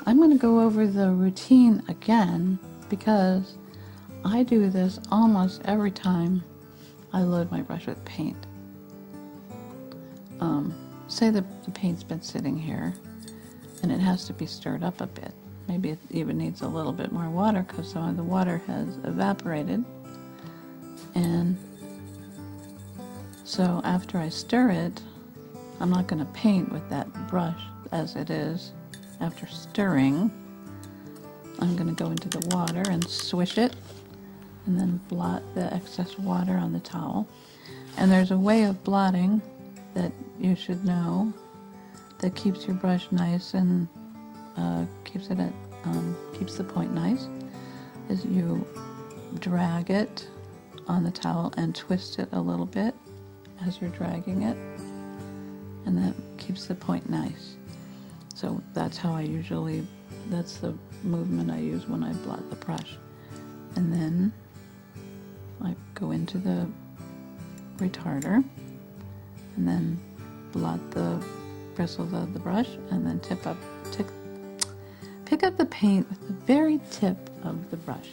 I'm going to go over the routine again because I do this almost every time I load my brush with paint. Say the paint's been sitting here and it has to be stirred up a bit. Maybe it even needs a little bit more water because some of the water has evaporated. And so after I stir it, I'm not going to paint with that brush as it is. After stirring, I'm going to go into the water and swish it and then blot the excess water on the towel. And there's a way of blotting that you should know that keeps your brush nice and keeps the point nice. Is you drag it on the towel and twist it a little bit as you're dragging it, and that keeps the point nice. So that's how that's the movement I use when I blot the brush. And then I go into the retarder and then blot the bristles of the brush and then pick up the paint with the very tip of the brush.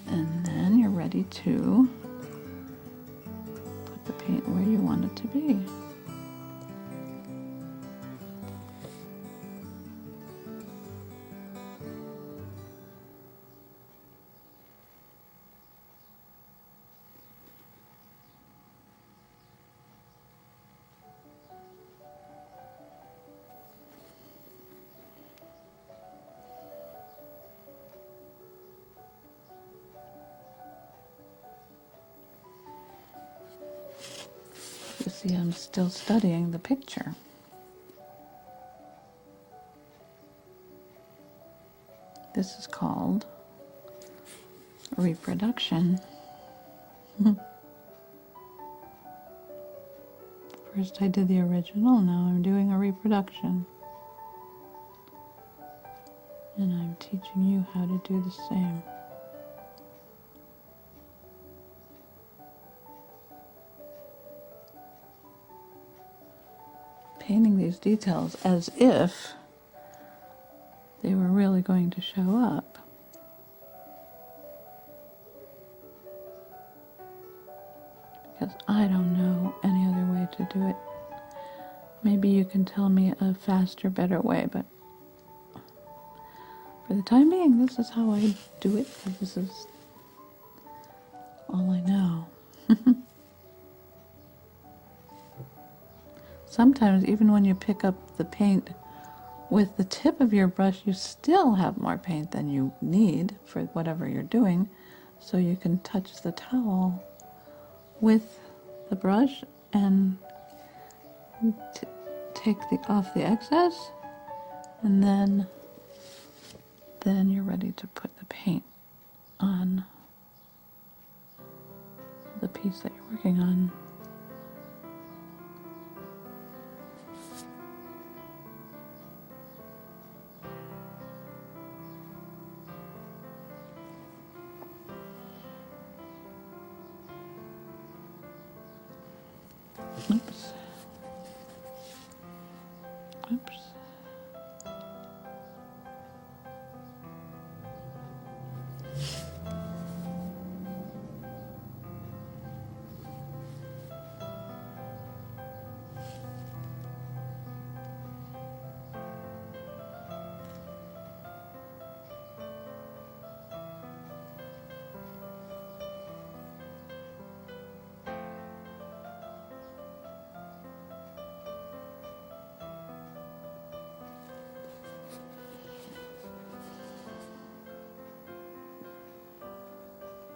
And then you're ready to put the paint where you want it to be. You see, I'm still studying the picture. This is called reproduction. First I did the original, now I'm doing a reproduction. And I'm teaching you how to do the same. Painting these details as if they were really going to show up. Because I don't know any other way to do it. Maybe you can tell me a faster, better way, but for the time being, this is how I do it, because this is all I know. Sometimes, even when you pick up the paint with the tip of your brush, you still have more paint than you need for whatever you're doing, so you can touch the towel with the brush and take off the excess, and then you're ready to put the paint on the piece that you're working on. Oops. Oops.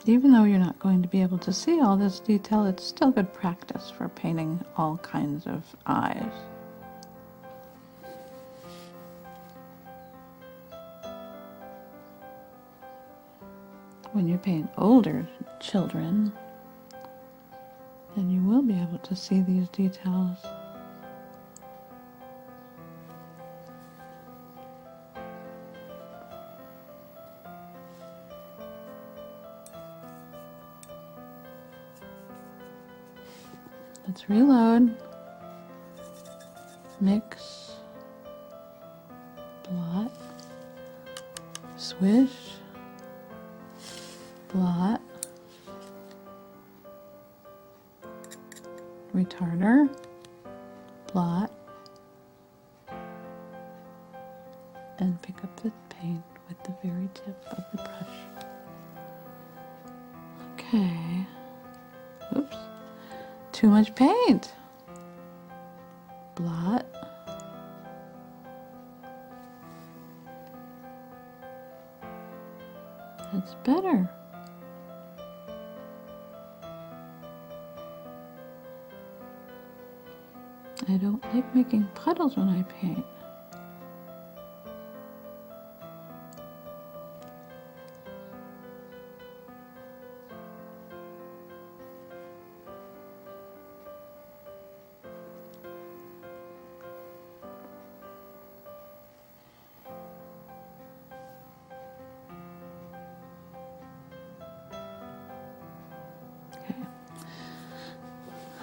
Even though you're not going to be able to see all this detail, it's still good practice for painting all kinds of eyes. When you paint older children, then you will be able to see these details. Let's reload, mix, blot, swish, blot, retarder, blot, and pick up the paint with the very tip of the brush. Okay. Oops. Too much paint. Blot. That's better. I don't like making puddles when I paint.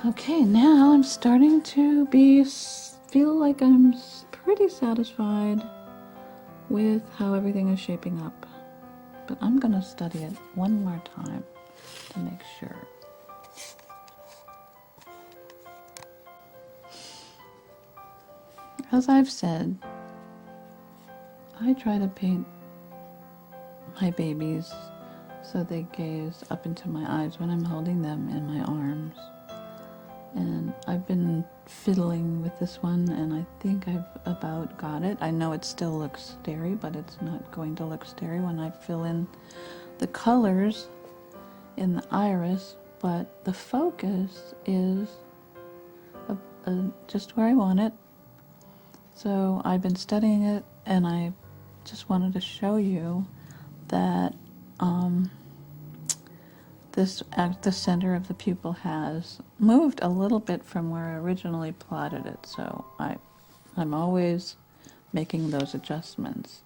Okay, now I'm starting to feel like I'm pretty satisfied with how everything is shaping up. But I'm going to study it one more time to make sure. As I've said, I try to paint my babies so they gaze up into my eyes when I'm holding them in my arms. And I've been fiddling with this one, and I think I've about got it. I know it still looks starry, but it's not going to look starry when I fill in the colors in the iris, but the focus is just where I want it. So I've been studying it, and I just wanted to show you that the center of the pupil has moved a little bit from where I originally plotted it, so I'm always making those adjustments.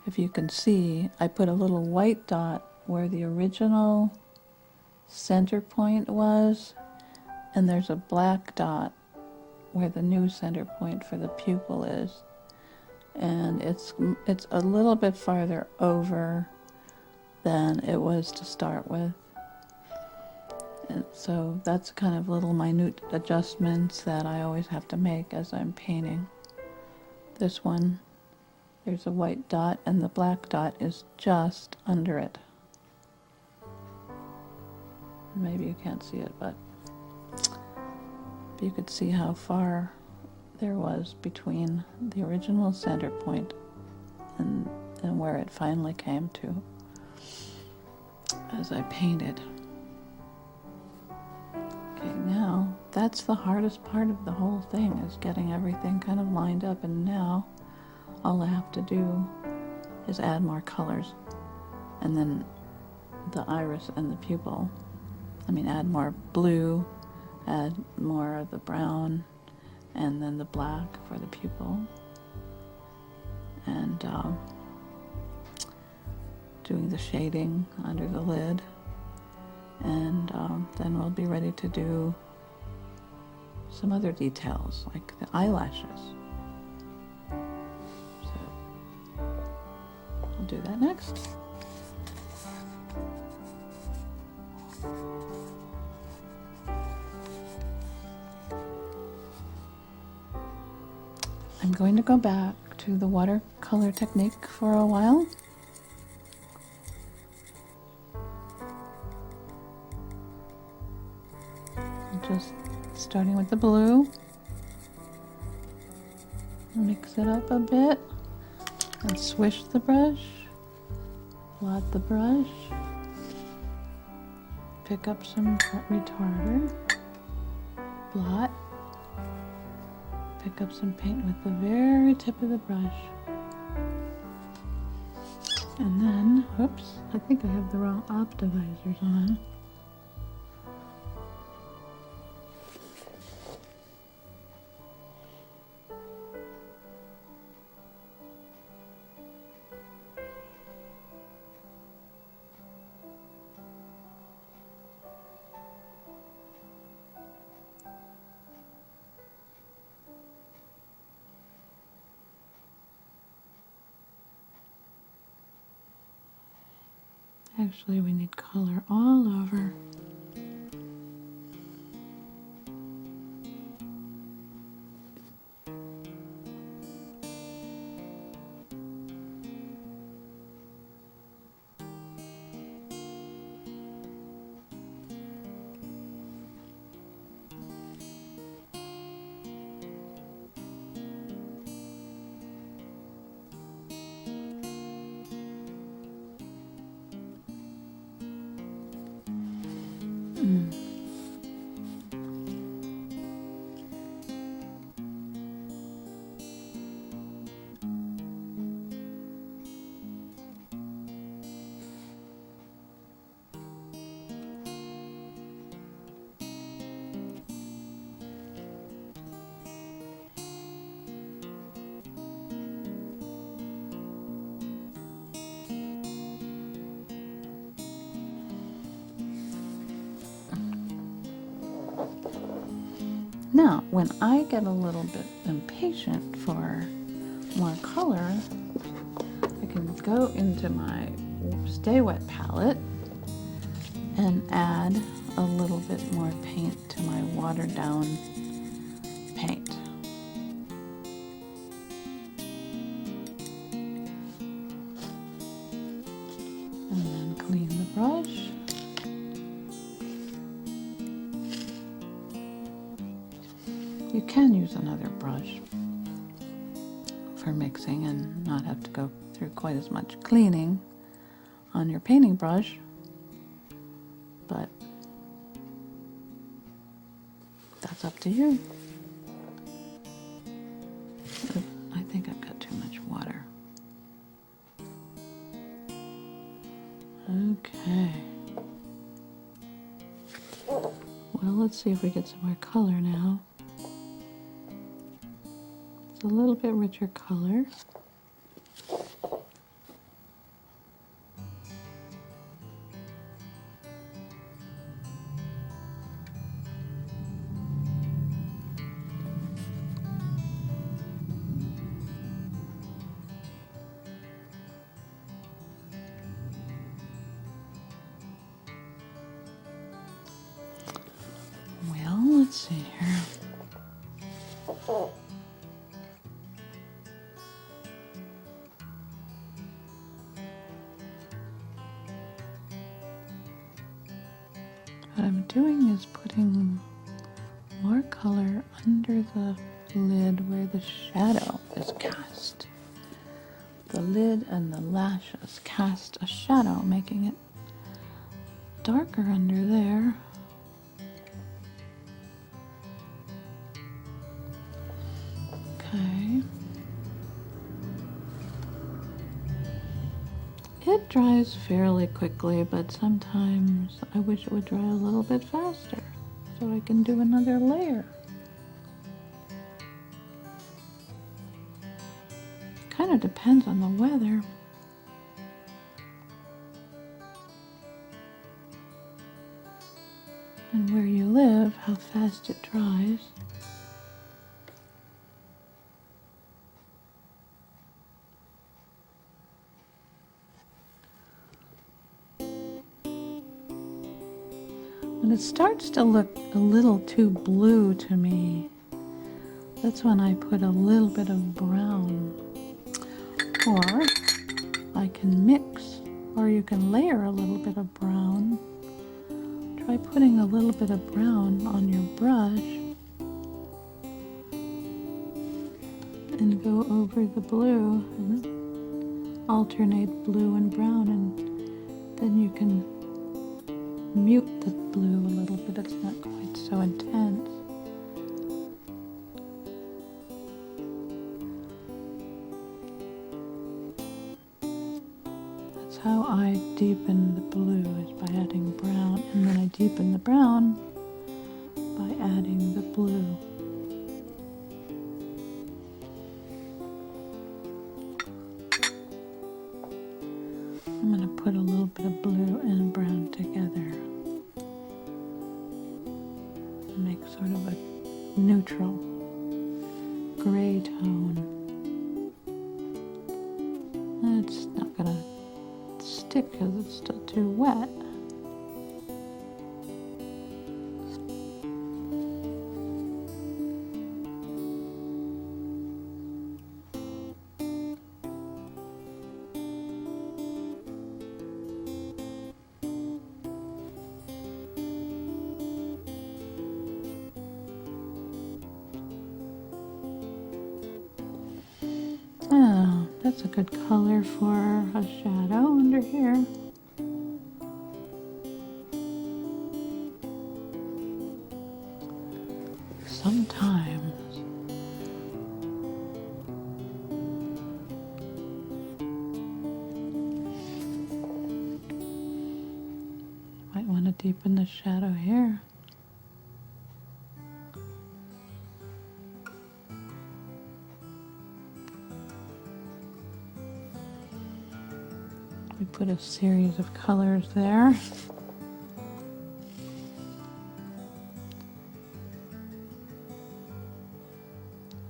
If you can see, I put a little white dot where the original center point was, and there's a black dot where the new center point for the pupil is. And it's a little bit farther over than it was to start with. And so that's kind of little minute adjustments that I always have to make as I'm painting. This one, there's a white dot, and the black dot is just under it. Maybe you can't see it, but you could see how far there was between the original center point and where it finally came to as I painted. Okay, now that's the hardest part of the whole thing, is getting everything kind of lined up, and now all I have to do is add more colors, and then the iris and the pupil. Add more blue, add more of the brown, and then the black for the pupil, and doing the shading under the lid, and then we'll be ready to do some other details like the eyelashes. So I'll do that next. I'm going to go back to the watercolor technique for a while. Just starting with the blue. Mix it up a bit and swish the brush, blot the brush, pick up some retarder, blot, pick up some paint with the very tip of the brush. And then, oops, I think I have the wrong optimizers on. Actually, we need color all over. Now, when I get a little bit impatient for more color, I can go into my Stay Wet palette and add a little bit more paint to my watered down paint. And then clean the brush. You can use another brush for mixing and not have to go through quite as much cleaning on your painting brush, but that's up to you. I think I've got too much water. Okay. Well, let's see if we get some more color now. It's a little bit richer color. Well, let's see here. What I'm doing is putting more color under the lid where the shadow is cast. The lid and the lashes cast a shadow, making it darker under there. Okay. It dries fairly quickly, but sometimes I wish it would dry a little bit faster so I can do another layer. Kind of depends on the weather. And where you live, how fast it dries. When it starts to look a little too blue to me, that's when I put a little bit of brown. Or I can mix, or you can layer a little bit of brown. Try putting a little bit of brown on your brush and go over the blue and alternate blue and brown, and then you can mute the blue a little bit. It's not quite so intense. That's how I deepen the blue, is by adding brown, and then I deepen the brown by adding the blue. I'm going to put a little bit of blue and brown together. Make sort of a neutral gray tone. And it's not going to stick because it's still too wet. Oh, that's a good color for a shadow under here. Sometimes might want to deepen the shadow here. We put a series of colors there.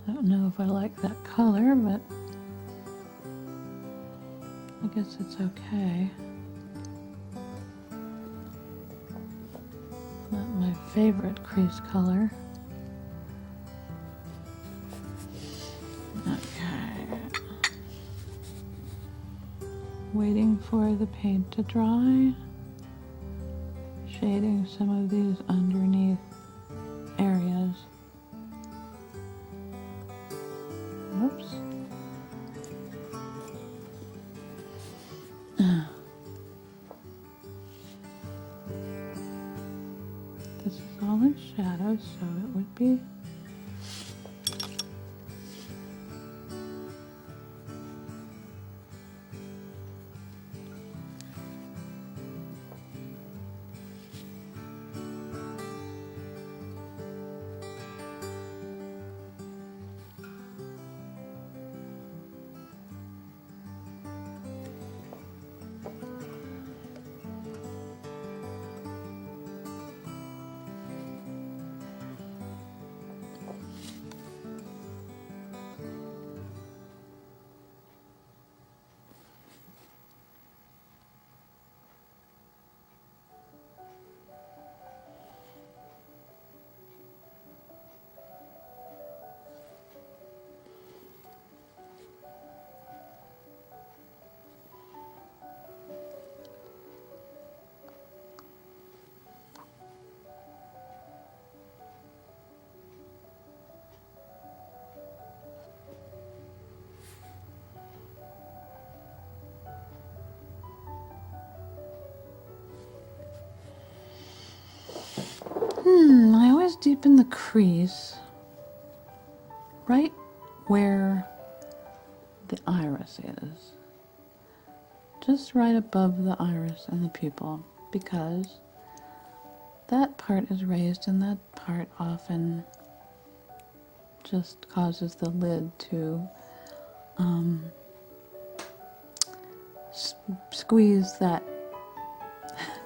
I don't know if I like that color, but I guess it's okay. Not my favorite crease color. Okay. Waiting for the paint to dry. Shading some of these underneath areas. Oops. This is all in shadows, so it would be I always deepen the crease right where the iris is. Just right above the iris and the pupil, because that part is raised and that part often just causes the lid to squeeze that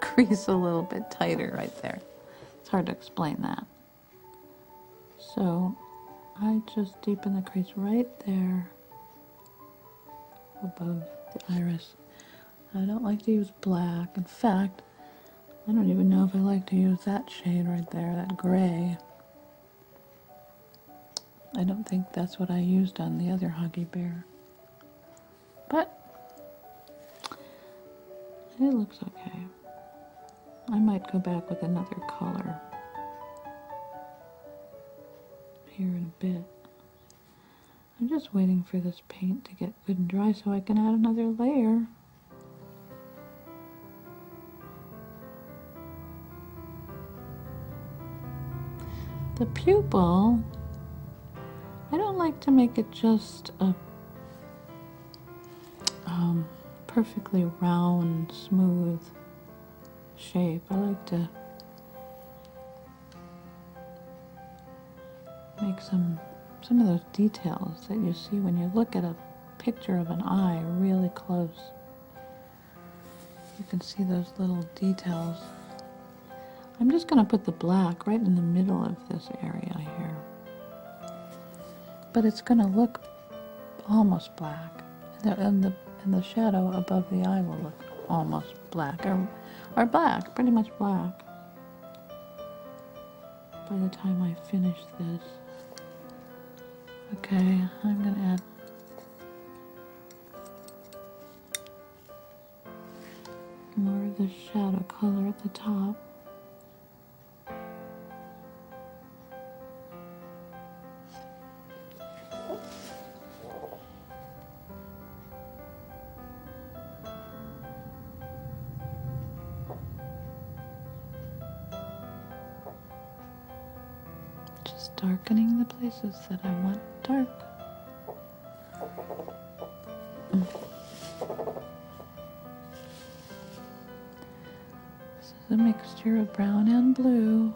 crease a little bit tighter right there. It's hard to explain that. So I just deepen the crease right there above the iris. I don't like to use black. In fact, I don't even know if I like to use that shade right there, that gray. I don't think that's what I used on the other Huggy Bear. But it looks okay. I might go back with another color here in a bit. I'm just waiting for this paint to get good and dry so I can add another layer. The pupil, I don't like to make it just a perfectly round, smooth shape. I like to make some of those details that you see when you look at a picture of an eye really close. You can see those little details. I'm just going to put the black right in the middle of this area here. But it's going to look almost black. And the shadow above the eye will look almost black, or black, pretty much black by the time I finish this. Okay, I'm going to add more of the shadow color at the top. Just darkening the places that I want dark. This is a mixture of brown and blue,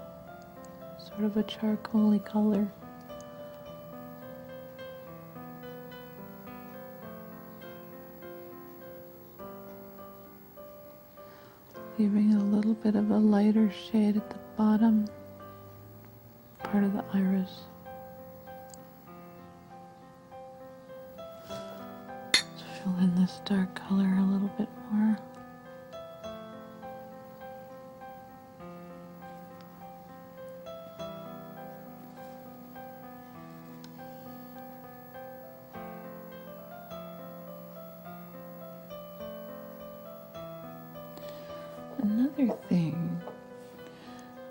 sort of a charcoaly color. Leaving a little bit of a lighter shade at the bottom part of the iris. Let's fill in this dark color a little bit more. Another thing,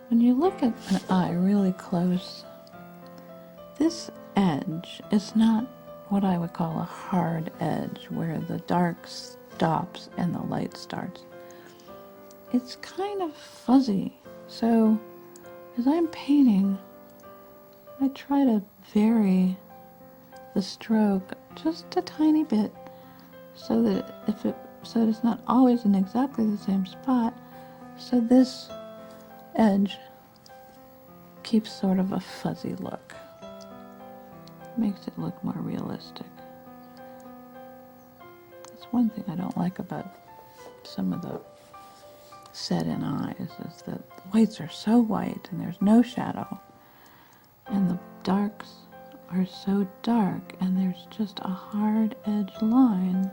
when you look at an eye really close, this edge is not what I would call a hard edge where the dark stops and the light starts. It's kind of fuzzy. So as I'm painting, I try to vary the stroke just a tiny bit so that it's not always in exactly the same spot, so this edge keeps sort of a fuzzy look. Makes it look more realistic. That's one thing I don't like about some of the set-in eyes, is that the whites are so white and there's no shadow, and the darks are so dark and there's just a hard edge line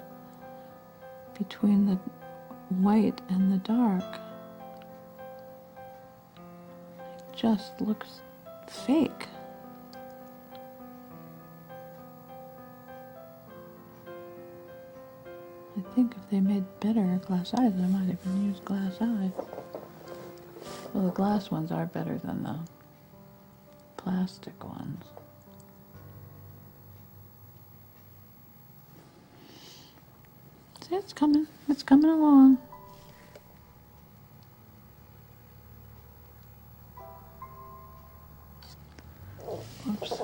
between the white and the dark. It just looks fake. I think if they made better glass eyes, I might even use glass eye. Well, the glass ones are better than the plastic ones. See, it's coming along. Oops.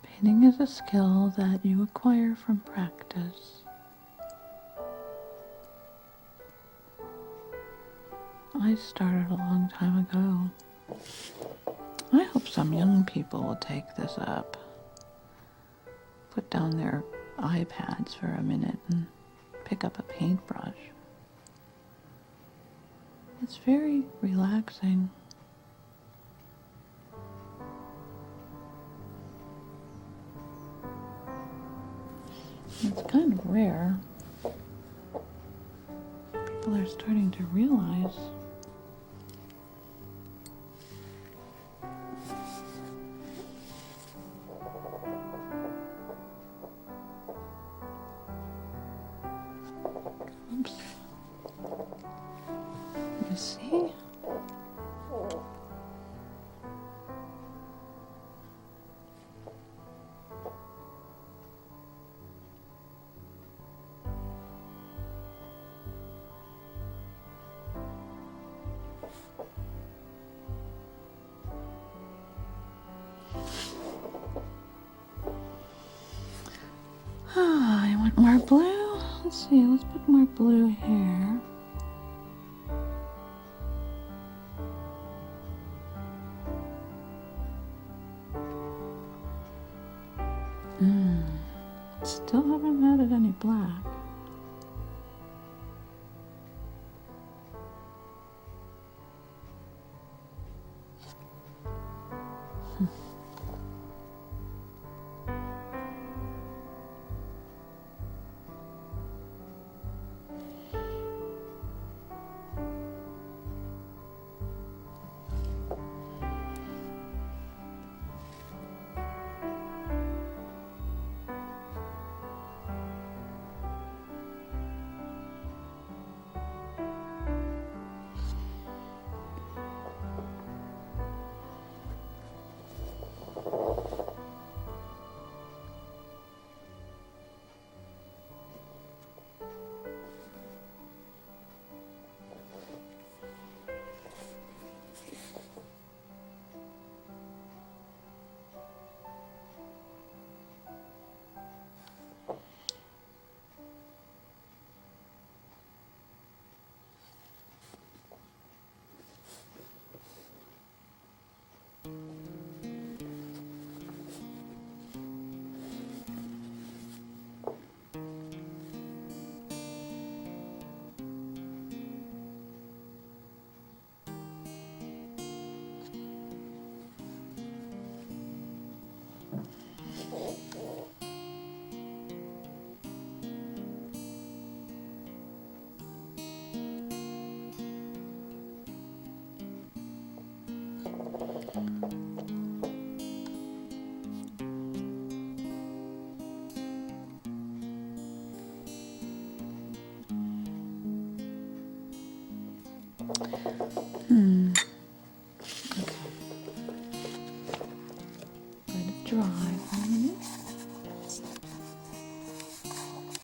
Painting is a skill that you acquire from practice. I started a long time ago. I hope some young people will take this up. Put down their iPads for a minute and pick up a paintbrush. It's very relaxing. It's kind of rare. People are starting to realize you see? I want more blue. Let's see, let's put more blue here. Still haven't added any black.